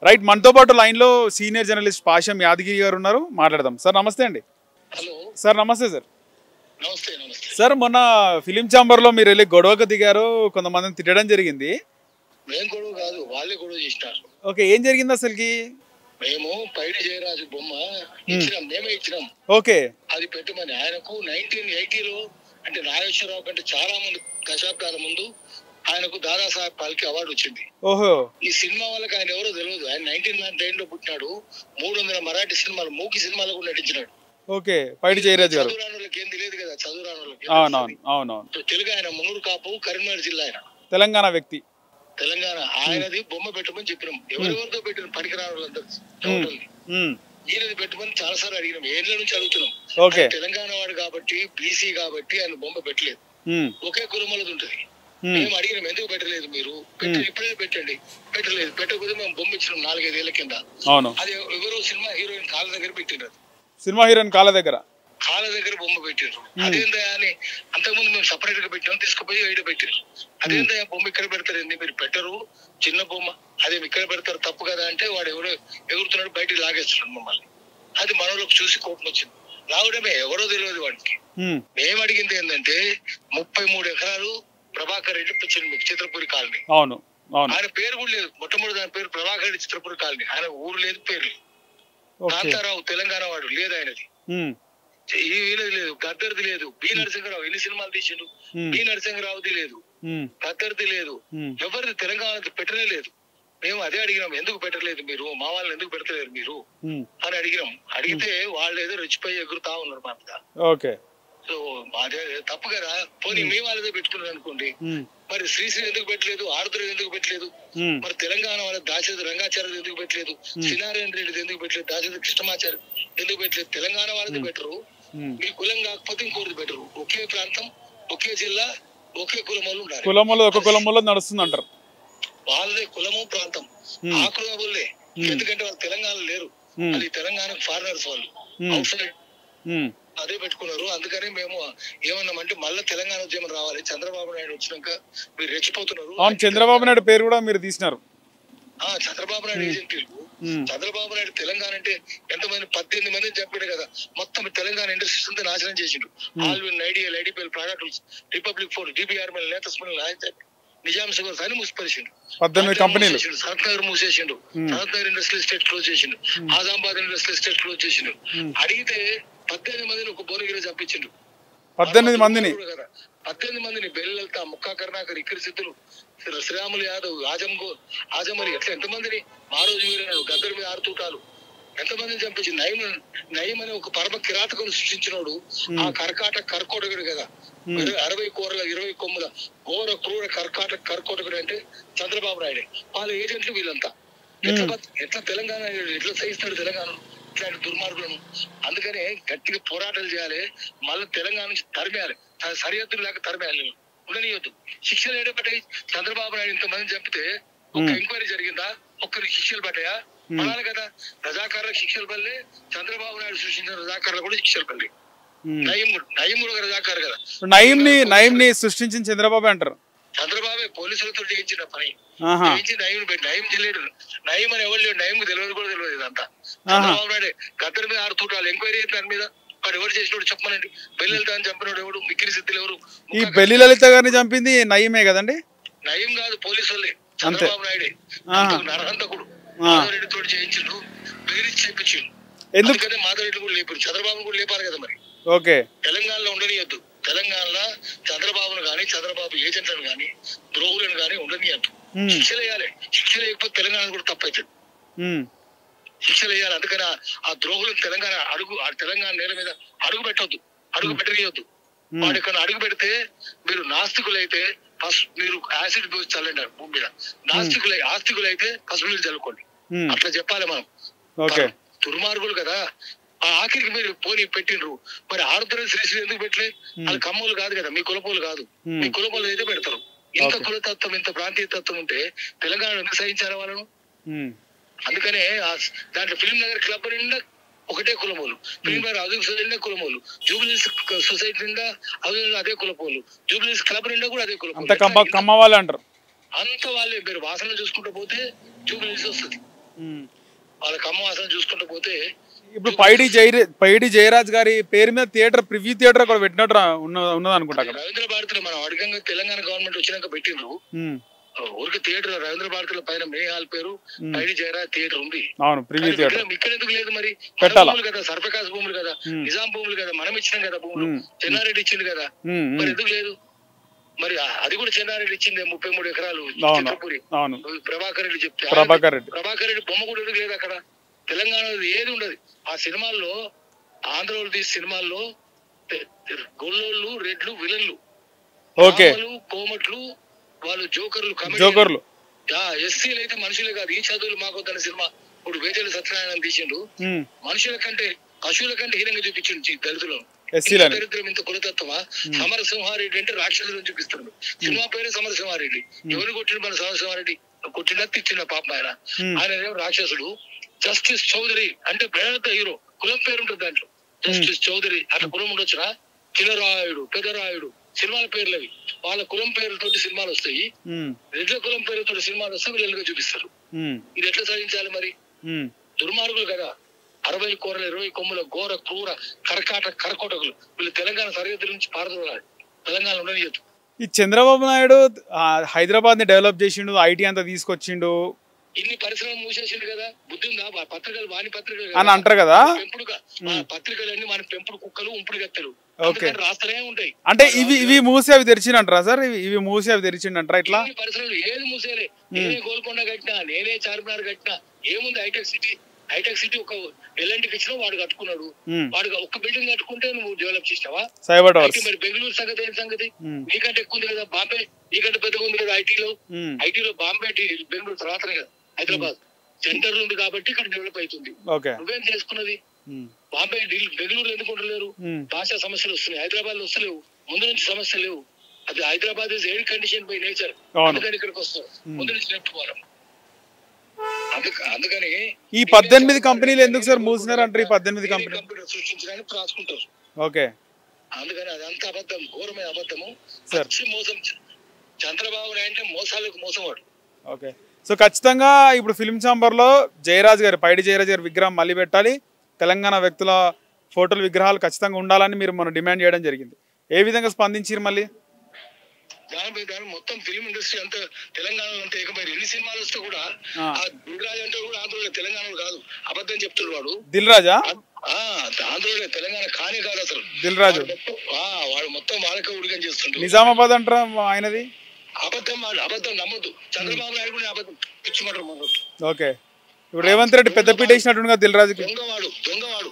Right, మనతో పాటు లైన్లో సీనియర్ జర్నలిస్ట్ పాషం యాదగిరి గారు ఉన్నారు, మాట్లాడదాం. సార్ నమస్తే అండి. హలో సార్ నమస్తే సార్. నమస్తే నమస్తే సార్ మొన్న ఫిలిం ఛాంబర్లో మీరు వెళ్ళి గొడవకు దిగారు, కొంతమందిని తిట్టడం జరిగింది. మేము గొడవ కాదు, వాళ్ళే గొడవ చేసినారు. ఓకే, ఏం జరిగింది అసలుకి? మేము పైడి జయరాజు బొమ్మ ఇచ్చినాం, మేమే ఇచ్చినాం. ఓకే, అది పెట్టమని ఆయనకు 1980లో అంటే నాగేశ్వరరావు కంటే చాలా ముందు, దశాబ్దాల ముందు ఆయనకు దాదాసాహెబ్ ఫాల్కే అవార్డు వచ్చింది. ఓహో. ఈ సినిమా వాళ్ళకి ఆయన ఎవరో తెలియదు. ఆయన 1999లో పుట్టినాడు. 300 మరాఠీ సినిమాలు, మూకి సినిమాలకు నటించినాడు. ఓకే, పైడి జయరాజు గారు. చదువురానులకి ఏం తెలియదు కదా, చదువురానులకి. అవునవును అవునవును. తెలుగు ఆయన మున్నూరు కాపు, కరీంనగర్ జిల్లా ఆయన, తెలంగాణ వ్యక్తి. తెలంగాణ. ఆయనది బొమ్మ పెట్టమని చెప్పినాం. ఎవరెవరితో పెట్టిన పనికిరాని వాళ్ళందరూ ఈయనది పెట్టమని చాలా సార్లు అడిగినాం. ఏళ్ళ నుంచి అడుగుతున్నాం. ఓకే, తెలంగాణ వాడు కాబట్టి, బీసీ కాబట్టి ఆయన బొమ్మ పెట్టలేదు. ఒకే కులమలది ఉంటది. మేము అడిగినాం, ఎందుకు పెట్టలేదు మీరు? ఇప్పుడే పెట్టండి. పెట్టలేదు. పెట్టకపోతే మేము బొమ్మ ఇచ్చినాం 4-5 ఏళ్ల కింద. అవును. అది ఎవరో సినిమా హీరోయిన్ కాళ్ళ దగ్గర పెట్టినారు. సినిమా హీరోయిన్ కాళ్ళ దగ్గర బొమ్మ పెట్టారు. అదేందా అని అంతకుముందు మేము సపరేట్ గా పెట్టాము, తీసుకుపోయి ఐడి పెట్టారు. అదేందా బొమ్మ ఇక్కడ పెడతారు, ఏంది మీరు పెట్టరు, చిన్న బొమ్మ అదే ఇక్కడ పెడతారు, తప్పు కదా అంటే వాడు ఎవరో ఎగురుతున్నాడు, బయటికి లాగేస్తున్నాడు మమ్మల్ని. అది మనలోకి చూసి కోపం వచ్చింది. రావడమే ఎవరో తెలియదు వాడికి. మేము అడిగింది ఏంటంటే 33 ఎకరాలు ప్రభాకర్ రెడ్డి పిచ్చింది మీకు, చిత్రపురి కాలనీ. అవును అవును. ఆయన పేరు కూడా లేదు. మొట్టమొదటి దాని పేరు ప్రభాకర్ రెడ్డి, చిత్రపురి కాలనీ. ఆయన ఊరు లేదు, పేరు లేదు. కాంతారావు తెలంగాణ వాడు లేదు ఆయనది. ఈయనది లేదు, గద్దర్ది లేదు. బి నరసింహరావు ఎన్ని సినిమాలు తీసిండు, బి నరసింహరావుది లేదు, గద్దర్ది లేదు, ఎవరిది తెలంగాణ పెట్టనే లేదు. మేము అదే అడిగినాం, ఎందుకు పెట్టలేదు మీరు, మా వాళ్ళని ఎందుకు పెడతలేరు మీరు అని అడిగినాం. అడిగితే వాళ్ళు ఏదో రెచ్చిపోయి ఎగురుతా ఉన్నారు మా మీద. ఓకే, సో అదే తప్పు కదా. పోనీ మీ వాళ్ళదే పెట్టుకున్నారు అనుకోండి, మరి శ్రీశ్రీ ఎందుకు పెట్టలేదు, ఆరుద్ర ఎందుకు పెట్టలేదు, మరి తెలంగాణ వాళ్ళ దాశరథి రంగాచార్య ఎందుకు పెట్టలేదు, శ్రీనారాయణ రెడ్డి ఎందుకు పెట్టలేదు, దాశరథి కృష్ణమాచార్య ఎందుకు పెట్టలేదు? తెలంగాణ వాళ్ళది బెటరు, మీ కులం కాకపోతే ఇంకోటి బెటరు. ఒకే ప్రాంతం, ఒకే జిల్లా, ఒకే కులమోళ్ళు ఉండాలి. కులములో ఒక కులములో నడుస్తుంది అంటారు. వాళ్ళదే కులము ప్రాంతం, ఆ కులం వాళ్ళే. ఎందుకంటే వాళ్ళు తెలంగాణ లేరు, అది తెలంగాణ ఫారినర్స్ వాళ్ళు, అవుట్ సైడ్ అదే పెట్టుకున్నారు. అందుకని మేము ఏమన్నామంటే మళ్ళీ తెలంగాణ ఉద్యమం రావాలి, చంద్రబాబు నాయుడు వచ్చినాక మీరు రెచ్చిపోతున్నారు. అవును, చంద్రబాబు నాయుడు పేరు కూడా మీరు తీసినారు. చంద్రబాబు నాయుడు ఏజెంట్లు. చంద్రబాబు నాయుడు తెలంగాణ అంటే ఎంతమంది 18 మందిని చంపాడు కదా. మొత్తం తెలంగాణ ఇండస్ట్రీస్ అంతా నాశనం చేసిండు. Allwyn, ideal, IDPL, products, republic forge, DBRL, latest Nizam sugars అని మూసిపరిచిండు. 18 కంపెనీలు. సనత్ నగర్ మూసేసిండు, Sanath Nagar industrial estate close చేసిండు, ఆజామాబాద్ ఇండస్ట్రియల్ ఎస్టేట్ క్లోజ్ చేసిండు. అడిగితే 18 మందిని ఒక భువనగిరి చంపించిండు. 18 మందిని 18 మందిని బెల్లెల్తా, ముక్కా కరుణాకర్, ఇక్కడి సిద్ధులు, శ్రీరాములు యాదవ్, ఆజమలి ఎట్లా ఎంతమందిని మారోజు వీరన్నాడు, గద్దర్ మీద 6 తూటాలు ఎంతమందిని చంపించింది. నయం అనే ఒక పరమ కిరాతకుని సృష్టించినోడు. ఆ కర్కోటకుడు కదా, 60 కోరల 20 కొమ్ముల ఘోర క్రూర కర్కోటకుడు అంటే చంద్రబాబు నాయుడే. వాళ్ళ ఏజెంట్లు వీళ్ళంతా. ఎట్లా తెలంగాణ ఎట్లా సహిస్తాడు తెలంగాణ ఇట్లాంటి దుర్మార్గులను? అందుకనే గట్టిగా పోరాటాలు చేయాలి. మళ్ళీ తెలంగాణ నుంచి తరిమేయాలి, సరిహద్దులు లేక తరిమేయాలి, ఉండనియొద్దు. శిక్షలు ఏడపడ్డాయి. చంద్రబాబు నాయుడు ఇంతమంది చంపితే ఒక్క ఎంక్వైరీ జరిగిందా? ఒక్కరికి శిక్షలు పడ్డాయా? పడాలి కదా. రజాకారులకు శిక్షలు పడలే, చంద్రబాబు నాయుడు సృష్టించిన రజాకారులకు కూడా శిక్షలు పడలే. నయీం కూడా రజాకారు కదా. నయీంని సృష్టించిన చంద్రబాబు అంటారు. చంద్రబాబే పోలీసులతో చేయించిన పని చేయించి నయీం పెట్టి, నయీం తెలియడు. నయీం అని ఎవరు లేడు, నయీం తెలియదు కూడా తెలియదు. ఇదంతా చంద్రబాబు నాయుడే. గద్దర్ మీద 6 తూటాలు ఎంక్వైరీ అయితే దాని మీద వాడు ఎవరు చేసినోడు చెప్పమనండి. బెల్లిలత అని చంపినోడు ఎవడు, మిక్కిరి సిద్ధులు ఎవరు? ఈ బెల్లి లలిత గారిని చంపింది నయీమే కదండి. నయీం కాదు, పోలీసు వాళ్ళే. చంద్రబాబు నాయుడే నరహంతకుడు. మాధవరెడ్డి తోటి చేయించిండు, బెదిరించి చేయించిండు. ఎందుకంటే మాధవరెడ్డి కూడా లేపారు, చంద్రబాబు కూడా లేపారు కదా. మరి ఓకే, తెలంగాణలో ఉండనియద్దు. తెలంగాణలో చంద్రబాబును గాని, చంద్రబాబు ఏజెంట్లను గాని, ద్రోహులను గాని ఉండనియద్దు. శిక్షలు వేయాలి. శిక్ష లేకపోతే తెలంగాణ కూడా తప్పవుతుంది. శిక్షలు వేయాలి. అందుకని ఆ ద్రోహులను తెలంగాణ నేల మీద అడుగు పెట్టొద్దు, అడుగు పెట్టనియొద్దు. వాడు ఇక్కడ అడుగు పెడితే మీరు నాస్తికులైతే ఫస్ట్ మీరు యాసిడ్ పోసి చల్లండి భూమి మీద. ఆస్తికులైతే పసుపులు చల్లుకోండి. అట్లా చెప్పాలి మనం. దుర్మార్గులు కదా. ఆ ఆఖరికి మీరు పోనీ పెట్టిండ్రు. మరి ఆరుద్ర శ్రీశ్రీ ఎందుకు పెట్టలే? వాళ్ళు కమ్మోలు కాదు కదా, మీ కులపోలు కాదు. మీ కులపోలు అయితే పెడతారు. ఇంత కులతత్వం, ఇంత ప్రాంతీయ తత్వం ఉంటే తెలంగాణ ఎందుకు సహించారా వాళ్ళను? అందుకనే దాంట్లో ఫిలిం నగర్ క్లబ్ నిండా ఒకటే కులమోలు, ఫిలిం నగర్ హౌసింగ్ సొసైటీ నిండా కులమోలు, జూబ్లీస్ సొసైటీ నిండా అదే కులపోలు, జూబ్లీస్ క్లబ్ నిండా కూడా అదే కులపోలు. కమ్మ వాళ్ళు అంటారు. అంత వాళ్ళే. మీరు వాసన చూసుకుంటూ పోతే జూబ్లీస్ వస్తుంది. వాళ్ళ ఖమ్మం వాసన చూసుకుంటూ పోతే ఇప్పుడు పైడి జయరాజ్ గారి పేరు మీద థియేటర్ ప్రివ్యూ థియేటర్ కూడా పెట్టినట్టు ఉన్నది అనుకుంటా. రవీంద్ర భారతిలో మనం అడగంగా తెలంగాణ గవర్నమెంట్ వచ్చినాక పెట్టిండ్రు ఊరికి థియేటర్ రవీంద్ర భారతిలో పైన మే హాల్ పేరు పైడి జయరాజ్ థియేటర్ ఉంది. అవును, ప్రివ్యూ థియేటర్ ఇక్కడ ఎందుకు లేదు మరి? భూములు కదా, సర్ఫకాస్ భూములు కదా, నిజాం భూములు కదా, మనం ఇచ్చినాం కదా భూములు, చెన్నారెడ్డి ఇచ్చింది కదా, మరి ఎందుకు లేదు? మరి అది కూడా చెన్నారెడ్డి ఇచ్చింది 33 ఎకరాలు చిత్రపూరి ప్రభాకర్ రెడ్డి చెప్తే. ప్రభాకర్ రెడ్డి బొమ్మ కూడా ఎందుకు లేదు అక్కడ? తెలంగాణలో ఏది ఉండదు ఆ సినిమాల్లో. ఆంధ్రలో తీసే సినిమాల్లో గొల్లోళ్ళు, రెడ్లు విలన్లు, కోమట్లు, వాళ్ళు జోకర్లు. ఎస్సీలు అయితే మనుషులే కాదు. ఈ చదువులు మాకొద్దన్న సినిమా ఇప్పుడు వేజల సత్యనారాయణ తీసిండు. మనుషుల కంటే పశువుల కంటే హీనంగా చూపించిండు దళితులు. దరిద్రం ఇంత కులతత్వమా? సమరసింహారెడ్డి అంటే రాక్షసులను చూపిస్తున్నాడు. సినిమా పేరే సమరసింహారెడ్డి. ఎవరు కొట్టిన మన సమరసింహారెడ్డి కొట్టినట్టు ఇచ్చిన పాప ఆయన రాక్షసుడు. జస్టిస్ చౌదరి అంటే పెద్ద హీరో, కులం పేరు ఉంటుంది దాంట్లో. జస్టిస్ చౌదరి అట్లా కులం ఉండొచ్చురా. చిన్నరాయుడు, పెద్దరాయుడు సినిమాల పేర్లు అవి. వాళ్ళ కులం పేరుతోటి సినిమాలు వస్తాయి, రెడ్ల కులం పేరుతో సినిమాలు వస్తాయి, వీళ్ళుగా చూపిస్తారు. ఇది ఎట్లా సాధించాలి మరి? దుర్మార్గులు కదా. 60 కోరల 20 కొమ్ముల ఘోర క్రూర కరకోటకులు వీళ్ళు. తెలంగాణ సరిహద్దుల నుంచి పారదోలాలి, తెలంగాణ ఉండనియద్దు. ఈ చంద్రబాబు నాయుడు హైదరాబాద్ ని డెవలప్ చేసిండు, ఐటీ అంతా తీసుకొచ్చిండు, ఇన్ని పరిశ్రమలు మూసేసిండు కదా. బుద్ధి ఉందా? పత్రికలు వాణి పత్రికలు అని అంటారు కదా. పెంపుడుగా పత్రికలన్నీ మన పెంపుడు కుక్కలు, ఉంపుడు గత్తలు రాస్తూనే ఉంటాయి. అంటే ఇవి మూసి అవి తెరిచిండంటారా సార్? ఇవి మూసి అవి తెరిచిండంటారా? ఇట్లా పరిశ్రమలు ఏది మూసేలే. నేనే గోల్కొండ కట్టినా, నేనే చార్మినార్ కట్టినా. ఏముంది? హైటెక్ సిటీ ఒక ఎల్ఎన్టీకి ఇచ్చినా వాడు కట్టుకున్నాడు. వాడు ఒక్క బిల్డింగ్ కట్టుకుంటే నువ్వు డెవలప్ చేసావా? మరి బెంగళూరు సంగతి ఏం సంగతి? నీకంటే ఎక్కువ ఉంది కదా బాంబే, నీకంటే పెద్దగా ఉంది కదా ఐటీలో బాంబే బెంగళూరు తర్వాతనే కదా హైదరాబాద్ సెంటర్ ఉంది కాబట్టి ఇక్కడ డెవలప్ అవుతుంది. నువ్వేం చేసుకున్నది? బాంబే బెంగళూరు ఎందుకు ఉండలేరు? భాషా సమస్యలు వస్తున్నాయి, హైదరాబాద్ లో వస్తలేవు. ముందు నుంచి సమస్యలు లేవు. అది Hyderabad is air condition by nature. అందుకని ఇక్కడికి వస్తారు, ముందు నుంచి నేర్చుకోవాలి. అందుకని ఈ 18 కంపెనీలు ఎందుకు సార్ మూసినారు అంటారు? ఈ 18 కంపెనీలు సృష్టించడానికి రాసుకుంటారు. ఓకే, అందుకని అదంతా అబద్ధం, ఘోరమైన అబద్ధము, మోసం. చంద్రబాబు నాయుడు మోసాలకు మోసవాడు. ఓకే, సో ఖచ్చితంగా ఇప్పుడు ఫిల్మ్ ఛాంబర్ లో పైడి జయరాజ్ గారి విగ్రహం మళ్ళీ పెట్టాలి, తెలంగాణ వ్యక్తుల ఫోటోలు విగ్రహాలు ఖచ్చితంగా ఉండాలని మీరు మనం డిమాండ్ చేయడం జరిగింది. ఏ విధంగా స్పందించారు మళ్ళీ? దాని మొత్తం ఫిల్మ్ ఇండస్ట్రీ అంతా తెలంగాణలో అంతా ఏకమైరు. ఎన్ని సినిమాలు వస్తే కూడా ఆ దిల్ రాజు అంటే కూడా ఆంధ్రలో తెలంగాణలో కాదు, అబద్ధం చెప్తున్నాడు వాడు. దిల్ రాజా ఆంధ్రలో తెలంగాణ కానే కాదు అసలు. దిల్ రాజు వాడు మొత్తం వాళ్ళకే ఉడిగం చేస్తుంటాడు. నిజామాబాద్ అంటారా ఆయనది? అబద్ధం నమ్మొద్దు. చంద్రబాబు నాయుడు కూడా అబద్ధం పిచ్చిమాటలు మొదలు. ఓకే, ఇప్పుడు రేవంత్ రెడ్డి పెద్ద పీట వేసినట్టు దిల్ రాజుకి. దొంగవాడు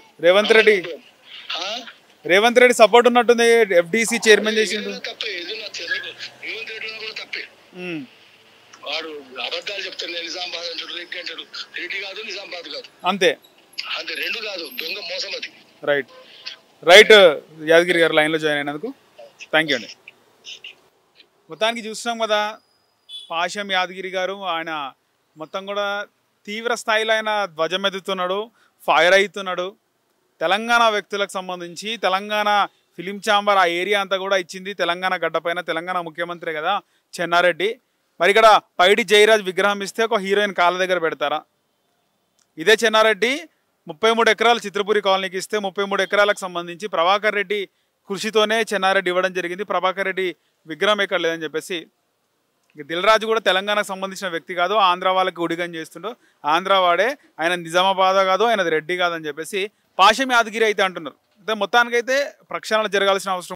రేవంత్ రెడ్డి సపోర్ట్ ఉన్నట్టుంది, ఎఫ్డిసి చైర్మన్ చేసిండు. తప్పే రేవంత్ రెడ్డి కూడా తప్పే. వాడు అబద్ధాలు చెప్తాడు. నిజామాబాద్ అంటాడు, రెడ్డి అంటాడు. రెడ్డి కాదు, నిజామాబాద్ కాదు, అంతే రెండు కాదు. దొంగ మోసం అది. రైట్ యాదగిరి గారు లైన్లో జాయిన్ అయినందుకు థ్యాంక్ యూ అండి. మొత్తానికి చూస్తున్నాం కదా, పాశం యాదగిరి గారు ఆయన మొత్తం కూడా తీవ్ర స్థాయిలో ఆయన ధ్వజమెత్తుతున్నాడు, ఫైర్ అవుతున్నాడు. తెలంగాణ వ్యక్తులకు సంబంధించి తెలంగాణ ఫిలిం ఛాంబర్ ఆ ఏరియా అంతా కూడా ఇచ్చింది తెలంగాణ గడ్డపైన. తెలంగాణ ముఖ్యమంత్రి కదా చెన్నారెడ్డి. మరి ఇక్కడ పైడి జయరాజ్ విగ్రహం ఇస్తే ఒక హీరోయిన్ కాళ్ళ దగ్గర పెడతారా? ఇదే చెన్నారెడ్డి 33 ఎకరాలు చిత్రపూరి కాలనీకి ఇస్తే 33 ఎకరాలకు సంబంధించి ప్రభాకర్ రెడ్డి కృషితోనే చెన్నారెడ్డి ఇవ్వడం జరిగింది. ప్రభాకర్ రెడ్డి విగ్రహం ఎక్కడ లేదని చెప్పేసి. దిల్ రాజు కూడా తెలంగాణకు సంబంధించిన వ్యక్తి కాదు, ఆంధ్ర వాళ్ళకి ఉడిగం చేస్తుండో, ఆంధ్ర వాడే, ఆయన నిజామాబాద్ కాదు, ఆయనది రెడ్డి కాదని చెప్పేసి పాశం యాదగిరి అయితే అంటున్నారు. మొత్తానికైతే ప్రక్షాళన జరగాల్సిన అవసరం